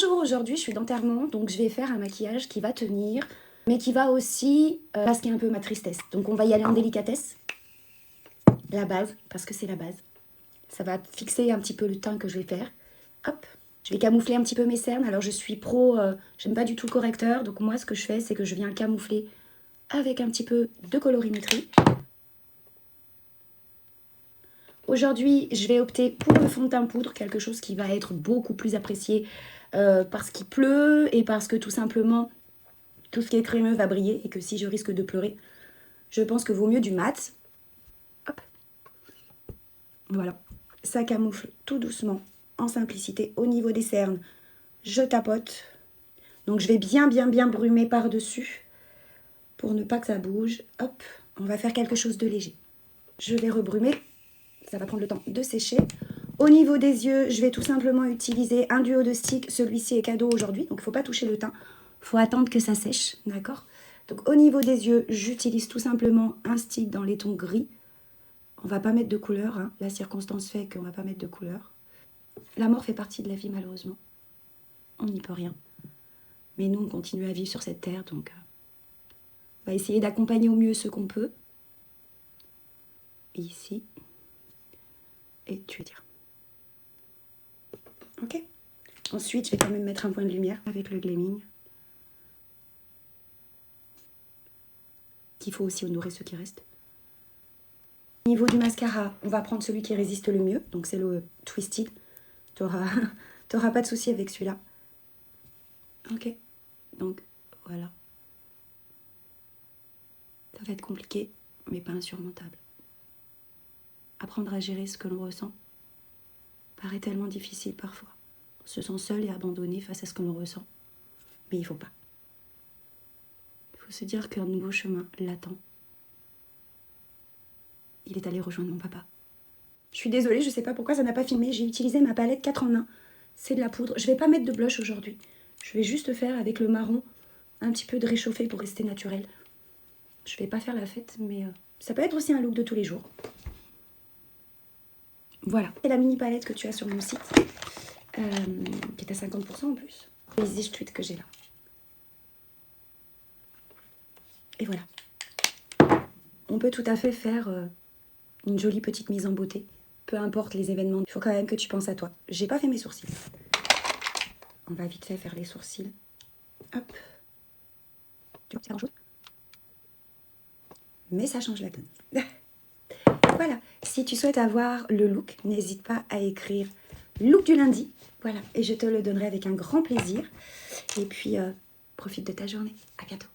Bonjour, aujourd'hui je suis dans Termont, donc je vais faire un maquillage qui va tenir, mais qui va aussi masquer un peu ma tristesse. Donc on va y aller en délicatesse. La base, parce que c'est la base. Ça va fixer un petit peu le teint que je vais faire. Hop, je vais camoufler un petit peu mes cernes. Alors je suis pro, j'aime pas du tout le correcteur, donc moi ce que je fais c'est que je viens camoufler avec un petit peu de colorimétrie. Aujourd'hui, je vais opter pour le fond de teint poudre, quelque chose qui va être beaucoup plus apprécié parce qu'il pleut et parce que tout simplement, tout ce qui est crémeux va briller et que si je risque de pleurer, je pense que vaut mieux du mat. Hop. Voilà, ça camoufle tout doucement, en simplicité, au niveau des cernes. Je tapote. Donc je vais bien brumer par-dessus pour ne pas que ça bouge. Hop, on va faire quelque chose de léger. Je vais rebrumer. Ça va prendre le temps de sécher. Au niveau des yeux, je vais tout simplement utiliser un duo de sticks. Celui-ci est cadeau aujourd'hui, donc il ne faut pas toucher le teint. Il faut attendre que ça sèche, d'accord? Donc au niveau des yeux, j'utilise tout simplement un stick dans les tons gris. On ne va pas mettre de couleur, hein. La circonstance fait qu'on ne va pas mettre de couleur. La mort fait partie de la vie, malheureusement. On n'y peut rien. Mais nous, on continue à vivre sur cette terre, donc on va essayer d'accompagner au mieux ce qu'on peut. Ici. Et tu veux dire. Ok. Ensuite, je vais quand même mettre un point de lumière avec le gleaming. Qu'il faut aussi honorer ce qui reste. Au niveau du mascara, on va prendre celui qui résiste le mieux. Donc c'est le Twisted. T'auras pas de souci avec celui-là. Ok. Donc voilà. Ça va être compliqué, mais pas insurmontable. Apprendre à gérer ce que l'on ressent paraît tellement difficile parfois. On se sent seul et abandonné face à ce que l'on ressent. Mais il faut pas. Il faut se dire qu'un nouveau chemin l'attend. Il est allé rejoindre mon papa. Je suis désolée, je sais pas pourquoi ça n'a pas filmé. J'ai utilisé ma palette 4 en 1. C'est de la poudre. Je vais pas mettre de blush aujourd'hui. Je vais juste faire avec le marron un petit peu de réchauffé pour rester naturel. Je vais pas faire la fête, mais ça peut être aussi un look de tous les jours. Voilà. C'est la mini palette que tu as sur mon site, qui est à 50% en plus. Les Easy Street que j'ai là. Et voilà. On peut tout à fait faire une jolie petite mise en beauté. Peu importe les événements, il faut quand même que tu penses à toi. J'ai pas fait mes sourcils. On va vite fait faire les sourcils. Hop. Tu vois, c'est pas grand-chose. Mais ça change la donne. Voilà. Si tu souhaites avoir le look, n'hésite pas à écrire look du lundi. Voilà. Et je te le donnerai avec un grand plaisir. Et puis, profite de ta journée. À bientôt.